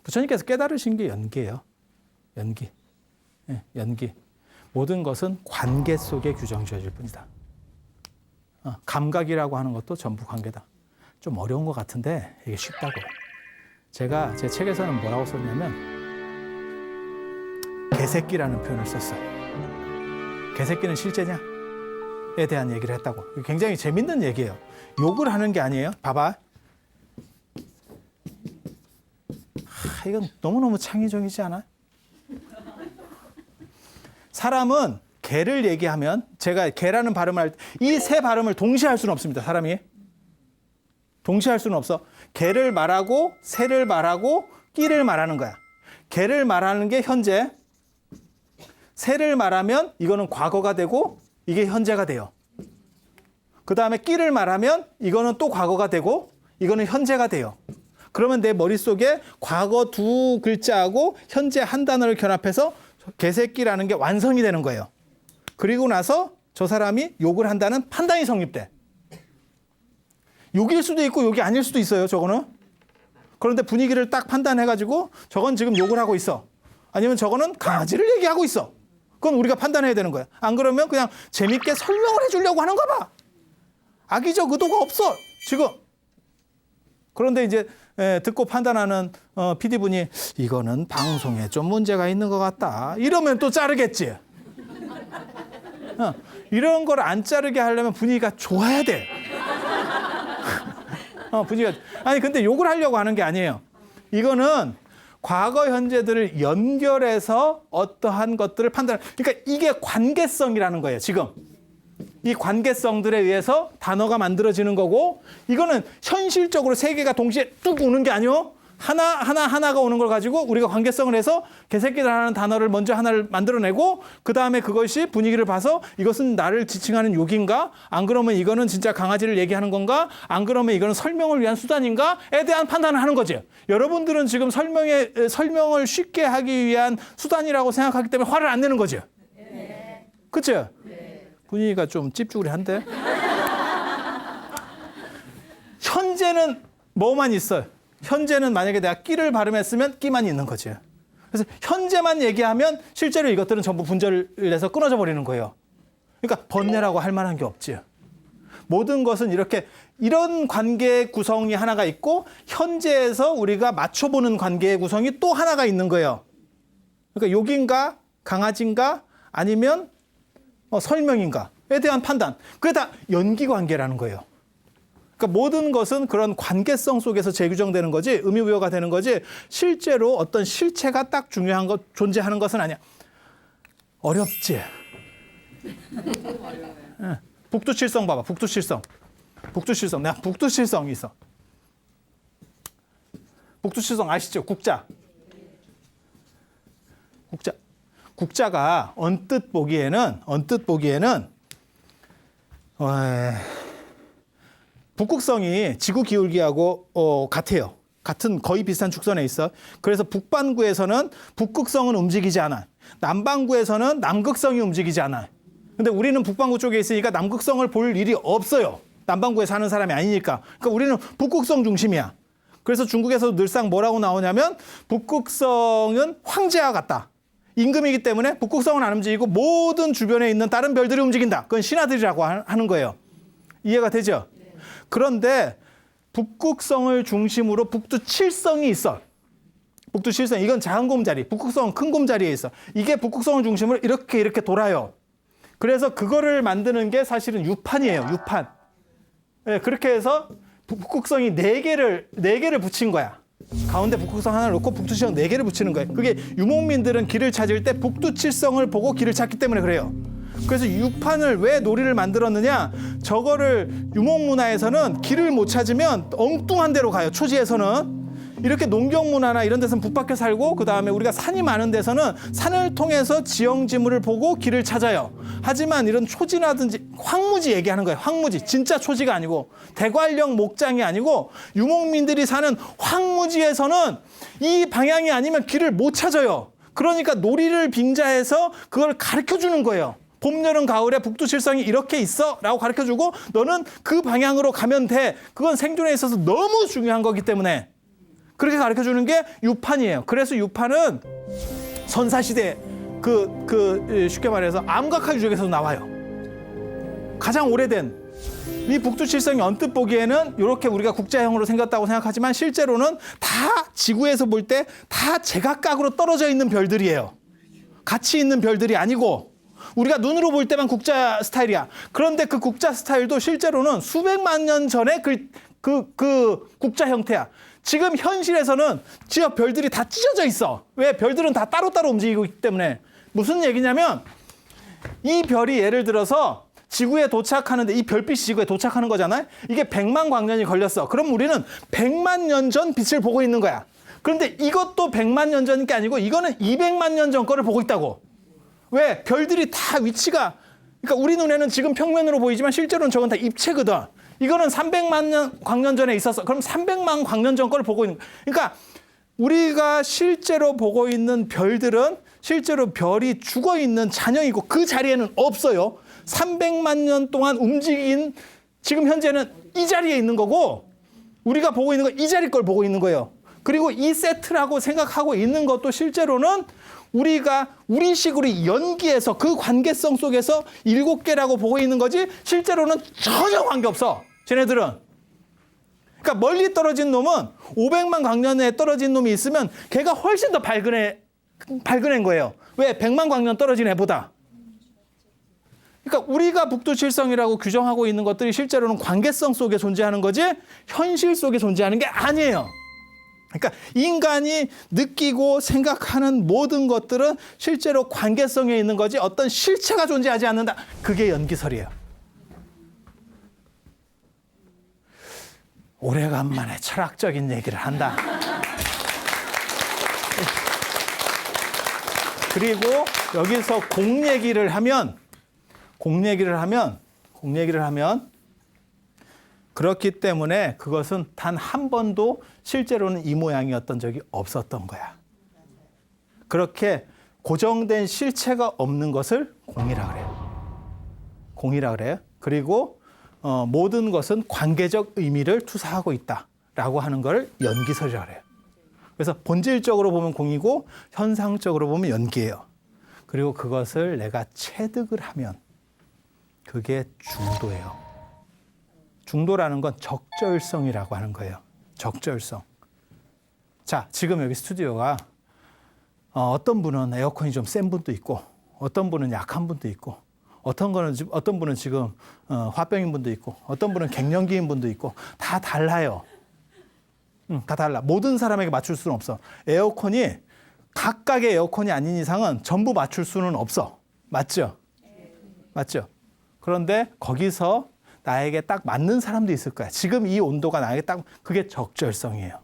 부처님께서 깨달으신 게 연기예요. 연기. 예, 연기. 모든 것은 관계 속에 규정 지어질 뿐이다. 감각이라고 하는 것도 전부 관계다. 좀 어려운 것 같은데 이게 쉽다고. 제가 제 책에서는 뭐라고 썼냐면 개새끼라는 표현을 썼어요. 개새끼는 실제냐? 에 대한 얘기를 했다고. 굉장히 재밌는 얘기예요. 욕을 하는 게 아니에요. 봐봐. 이건 너무너무 창의적이지 않아? 사람은 개를 얘기하면 제가 개라는 발음을 할 때 이 세 발음을 동시에 할 수는 없습니다. 사람이. 동시에 할 수는 없어. 개를 말하고 새를 말하고 끼를 말하는 거야. 개를 말하는 게 현재, 새를 말하면 이거는 과거가 되고 이게 현재가 돼요. 그 다음에 끼를 말하면 이거는 또 과거가 되고 이거는 현재가 돼요. 그러면 내 머릿속에 과거 두 글자하고 현재 한 단어를 결합해서 개새끼라는 게 완성이 되는 거예요. 그리고 나서 저 사람이 욕을 한다는 판단이 성립돼. 욕일 수도 있고 욕이 아닐 수도 있어요. 저거는. 그런데 분위기를 딱 판단해가지고 저건 지금 욕을 하고 있어. 아니면 저거는 강아지를 얘기하고 있어. 그건 우리가 판단해야 되는 거야. 안 그러면 그냥 재밌게 설명을 해주려고 하는가 봐. 악의적 의도가 없어. 지금. 그런데 이제 듣고 판단하는 PD분이 이거는 방송에 좀 문제가 있는 것 같다. 이러면 또 자르겠지. 이런 걸 안 자르게 하려면 분위기가 좋아야 돼. 분위기가. 아니 근데 욕을 하려고 하는 게 아니에요. 이거는 과거 현재들을 연결해서 어떠한 것들을 판단. 그러니까 이게 관계성이라는 거예요. 지금. 이 관계성들에 의해서 단어가 만들어지는 거고 이거는 현실적으로 세 개가 동시에 뚝 오는 게 아니요. 하나가 오는 걸 가지고 우리가 관계성을 해서 개새끼라는 단어를 먼저 하나를 만들어내고 그 다음에 그것이 분위기를 봐서 이것은 나를 지칭하는 욕인가? 안 그러면 이거는 진짜 강아지를 얘기하는 건가? 안 그러면 이거는 설명을 위한 수단인가?에 대한 판단을 하는 거죠. 여러분들은 지금 설명을 쉽게 하기 위한 수단이라고 생각하기 때문에 화를 안 내는 거죠. 네. 그렇죠? 네. 분위기가 좀 찝쭈그리한데? 현재는 뭐만 있어요? 현재는 만약에 내가 끼를 발음했으면 끼만 있는 거지. 그래서 현재만 얘기하면 실제로 이것들은 전부 분절을 해서 끊어져 버리는 거예요. 그러니까 번뇌라고 할 만한 게 없지. 모든 것은 이렇게 이런 관계의 구성이 하나가 있고 현재에서 우리가 맞춰보는 관계의 구성이 또 하나가 있는 거예요. 그러니까 욕인가 강아지인가 아니면 설명인가에 대한 판단. 그게 다 연기관계라는 거예요. 그러니까 모든 것은 그런 관계성 속에서 재규정되는 거지 의미부여가 되는 거지 실제로 어떤 실체가 딱 중요한 것 존재하는 것은 아니야. 어렵지. 응. 북두칠성 봐봐. 북두칠성. 내가 북두칠성이 있어. 북두칠성 아시죠? 국자가 언뜻 보기에는 북극성이 지구 기울기하고 같아요. 같은 거의 비슷한 축선에 있어. 그래서 북반구에서는 북극성은 움직이지 않아. 남반구에서는 남극성이 움직이지 않아. 근데 우리는 북반구 쪽에 있으니까 남극성을 볼 일이 없어요. 남반구에 사는 사람이 아니니까. 그러니까 우리는 북극성 중심이야. 그래서 중국에서 늘상 뭐라고 나오냐면 북극성은 황제와 같다. 임금이기 때문에 북극성은 안 움직이고 모든 주변에 있는 다른 별들이 움직인다. 그건 신하들이라고 하는 거예요. 이해가 되죠? 그런데 북극성을 중심으로 북두칠성이 있어. 북두칠성 이건 작은 곰자리, 북극성은 큰 곰자리에 있어. 이게 북극성을 중심으로 이렇게 돌아요. 그래서 그거를 만드는 게 사실은 유판이에요. 유판. 네, 그렇게 해서 북극성이 네 개를 붙인 거야. 가운데 북극성 하나를 놓고 북두칠성 4개를 붙이는 거예요. 그게 유목민들은 길을 찾을 때 북두칠성을 보고 길을 찾기 때문에 그래요. 그래서 유판을 왜 놀이를 만들었느냐? 저거를 유목문화에서는 길을 못 찾으면 엉뚱한 데로 가요. 초지에서는. 이렇게 농경문화나 이런 데서는 북밖에 살고 그 다음에 우리가 산이 많은 데서는 산을 통해서 지형지물을 보고 길을 찾아요. 하지만 이런 초지라든지 황무지 얘기하는 거예요. 황무지. 진짜 초지가 아니고 대관령 목장이 아니고 유목민들이 사는 황무지에서는 이 방향이 아니면 길을 못 찾아요. 그러니까 놀이를 빙자해서 그걸 가르쳐주는 거예요. 봄, 여름, 가을에 북두칠성이 이렇게 있어 라고 가르쳐주고 너는 그 방향으로 가면 돼. 그건 생존에 있어서 너무 중요한 거기 때문에. 그렇게 가르쳐 주는 게 유판이에요. 그래서 유판은 선사시대 쉽게 말해서 암각화유적에서 나와요. 가장 오래된 이 북두칠성이 언뜻 보기에는 이렇게 우리가 국자형으로 생겼다고 생각하지만 실제로는 다 지구에서 볼 때 다 제각각으로 떨어져 있는 별들이에요. 같이 있는 별들이 아니고 우리가 눈으로 볼 때만 국자 스타일이야. 그런데 그 국자 스타일도 실제로는 수백만 년 전에 그 국자 형태야. 지금 현실에서는 지역 별들이 다 찢어져 있어. 왜? 별들은 다 따로따로 움직이고 있기 때문에. 무슨 얘기냐면 이 별이 예를 들어서 지구에 도착하는데 이 별빛이 지구에 도착하는 거잖아요. 이게 100만 광년이 걸렸어. 그럼 우리는 100만 년 전 빛을 보고 있는 거야. 그런데 이것도 100만 년 전 게 아니고 이거는 200만 년 전 거를 보고 있다고. 왜? 별들이 다 위치가, 그러니까 우리 눈에는 지금 평면으로 보이지만 실제로는 저건 다 입체거든. 이거는 300만 년 광년 전에 있었어. 그럼 300만 광년 전 거를 보고 있는 거야. 그러니까 우리가 실제로 보고 있는 별들은 실제로 별이 죽어 있는 잔영이고 그 자리에는 없어요. 300만 년 동안 움직인 지금 현재는 이 자리에 있는 거고 우리가 보고 있는 건 이 자리 걸 보고 있는 거예요. 그리고 이 세트라고 생각하고 있는 것도 실제로는 우리가 우리식으로 연기해서 그 관계성 속에서 7개라고 보고 있는 거지 실제로는 전혀 관계없어. 쟤네들은. 그러니까 멀리 떨어진 놈은 500만 광년에 떨어진 놈이 있으면 걔가 훨씬 더 밝은 거예요. 왜? 100만 광년 떨어진 애보다. 그러니까 우리가 북두칠성이라고 규정하고 있는 것들이 실제로는 관계성 속에 존재하는 거지 현실 속에 존재하는 게 아니에요. 그러니까 인간이 느끼고 생각하는 모든 것들은 실제로 관계성에 있는 거지 어떤 실체가 존재하지 않는다. 그게 연기설이에요. 오래간만에 철학적인 얘기를 한다. 그리고 여기서 공 얘기를 하면 그렇기 때문에 그것은 단 한 번도 실제로는 이 모양이었던 적이 없었던 거야. 그렇게 고정된 실체가 없는 것을 공이라 그래요. 공이라 그래요. 그리고 모든 것은 관계적 의미를 투사하고 있다라고 하는 걸 연기설이라고 그래요. 그래서 본질적으로 보면 공이고 현상적으로 보면 연기예요. 그리고 그것을 내가 체득을 하면 그게 중도예요. 중도라는 건 적절성이라고 하는 거예요. 적절성. 자, 지금 여기 스튜디오가 어떤 분은 에어컨이 좀 센 분도 있고 어떤 분은 약한 분도 있고 어떤 분은 지금 화병인 분도 있고 어떤 분은 갱년기인 분도 있고 다 달라요. 다 달라. 모든 사람에게 맞출 수는 없어. 에어컨이 각각의 에어컨이 아닌 이상은 전부 맞출 수는 없어. 맞죠? 맞죠? 그런데 거기서 나에게 딱 맞는 사람도 있을 거야. 지금 이 온도가 나에게 딱 그게 적절성이에요.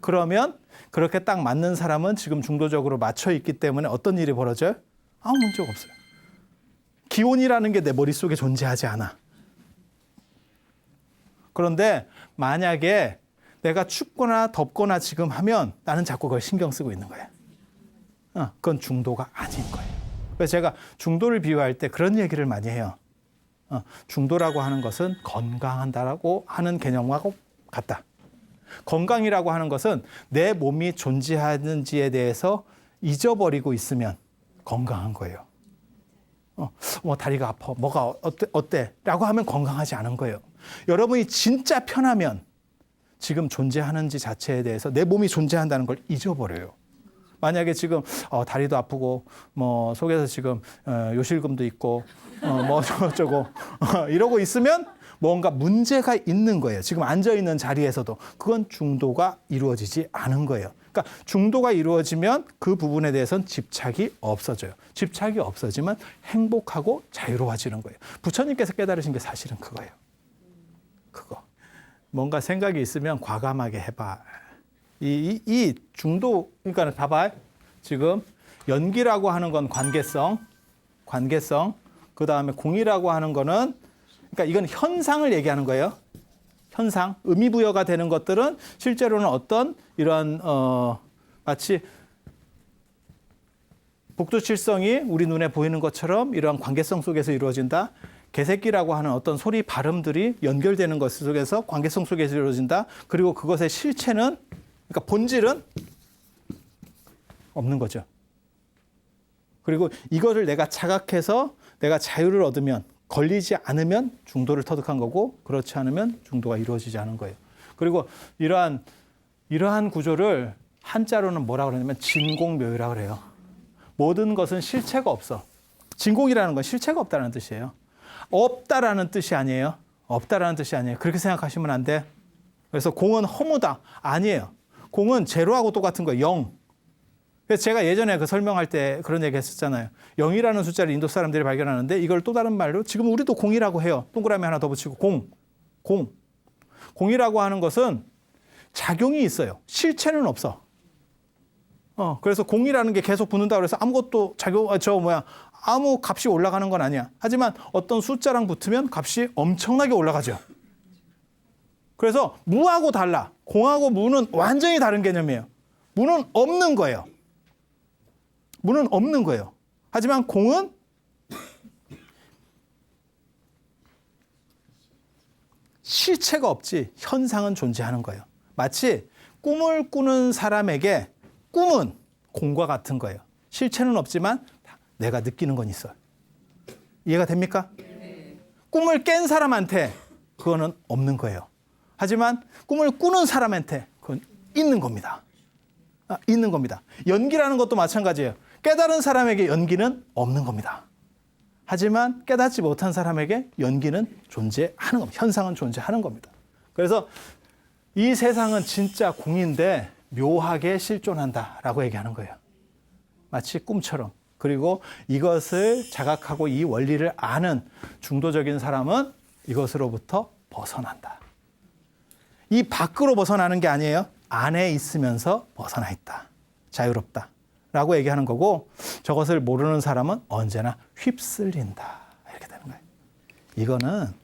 그러면 그렇게 딱 맞는 사람은 지금 중도적으로 맞춰 있기 때문에 어떤 일이 벌어져요? 아무 문제가 없어요. 기온이라는 게 내 머릿속에 존재하지 않아. 그런데 만약에 내가 춥거나 덥거나 지금 하면 나는 자꾸 그걸 신경 쓰고 있는 거야. 그건 중도가 아닌 거예요. 그래서 제가 중도를 비유할 때 그런 얘기를 많이 해요. 중도라고 하는 것은 건강한다라고 하는 개념하고 같다. 건강이라고 하는 것은 내 몸이 존재하는지에 대해서 잊어버리고 있으면 건강한 거예요. 다리가 아파. 뭐가 어때? 라고 하면 건강하지 않은 거예요. 여러분이 진짜 편하면 지금 존재하는지 자체에 대해서 내 몸이 존재한다는 걸 잊어버려요. 만약에 지금 다리도 아프고 뭐 속에서 지금 요실금도 있고 뭐 저쩌고 이러고 있으면 뭔가 문제가 있는 거예요. 지금 앉아있는 자리에서도 그건 중도가 이루어지지 않은 거예요. 그러니까 중도가 이루어지면 그 부분에 대해서는 집착이 없어져요. 집착이 없어지면 행복하고 자유로워지는 거예요. 부처님께서 깨달으신 게 사실은 그거예요. 그거. 뭔가 생각이 있으면 과감하게 해봐. 이 중도, 그러니까 봐봐. 지금 연기라고 하는 건 관계성, 그 다음에 공이라고 하는 거는, 그러니까 이건 현상을 얘기하는 거예요. 현상, 의미부여가 되는 것들은 실제로는 어떤 이러한 마치 북두칠성이 우리 눈에 보이는 것처럼 이러한 관계성 속에서 이루어진다. 개새끼라고 하는 어떤 소리 발음들이 연결되는 것 속에서 관계성 속에서 이루어진다. 그리고 그것의 실체는 그러니까 본질은 없는 거죠. 그리고 이거를 내가 자각해서 내가 자유를 얻으면, 걸리지 않으면 중도를 터득한 거고, 그렇지 않으면 중도가 이루어지지 않은 거예요. 그리고 이러한 구조를 한자로는 뭐라 그러냐면 진공묘유라고 그래요. 모든 것은 실체가 없어. 진공이라는 건 실체가 없다는 뜻이에요. 없다라는 뜻이 아니에요. 없다라는 뜻이 아니에요. 그렇게 생각하시면 안 돼. 그래서 공은 허무다. 아니에요. 공은 제로하고 똑같은 거예요. 0. 그래서 제가 예전에 그 설명할 때 그런 얘기 했었잖아요. 0이라는 숫자를 인도 사람들이 발견하는데 이걸 또 다른 말로 지금 우리도 공이라고 해요. 동그라미 하나 더 붙이고 공. 공이라고 하는 것은 작용이 있어요. 실체는 없어. 그래서 공이라는 게 계속 붙는다 그래서 아무것도 아무 값이 올라가는 건 아니야. 하지만 어떤 숫자랑 붙으면 값이 엄청나게 올라가죠. 그래서 무하고 달라. 공하고 무는 완전히 다른 개념이에요. 무는 없는 거예요. 무는 없는 거예요. 하지만 공은 실체가 없지 현상은 존재하는 거예요. 마치 꿈을 꾸는 사람에게 꿈은 공과 같은 거예요. 실체는 없지만 내가 느끼는 건 있어요. 이해가 됩니까? 네. 꿈을 깬 사람한테 그거는 없는 거예요. 하지만 꿈을 꾸는 사람한테 그건 있는 겁니다. 있는 겁니다. 연기라는 것도 마찬가지예요. 깨달은 사람에게 연기는 없는 겁니다. 하지만 깨닫지 못한 사람에게 연기는 존재하는 겁니다. 현상은 존재하는 겁니다. 그래서 이 세상은 진짜 공인데 묘하게 실존한다라고 얘기하는 거예요. 마치 꿈처럼. 그리고 이것을 자각하고 이 원리를 아는 중도적인 사람은 이것으로부터 벗어난다. 이 밖으로 벗어나는 게 아니에요. 안에 있으면서 벗어나 있다. 자유롭다. 라고 얘기하는 거고, 저것을 모르는 사람은 언제나 휩쓸린다. 이렇게 되는 거예요. 이거는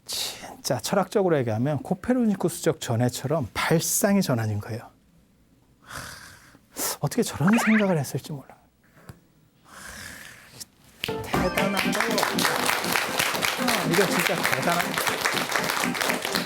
진짜 철학적으로 얘기하면 코페르니쿠스적 전해처럼 발상의 전환인 거예요. 어떻게 저런 생각을 했을지 몰라요. 대단한 거예요. 이거 진짜 대단한 거예요.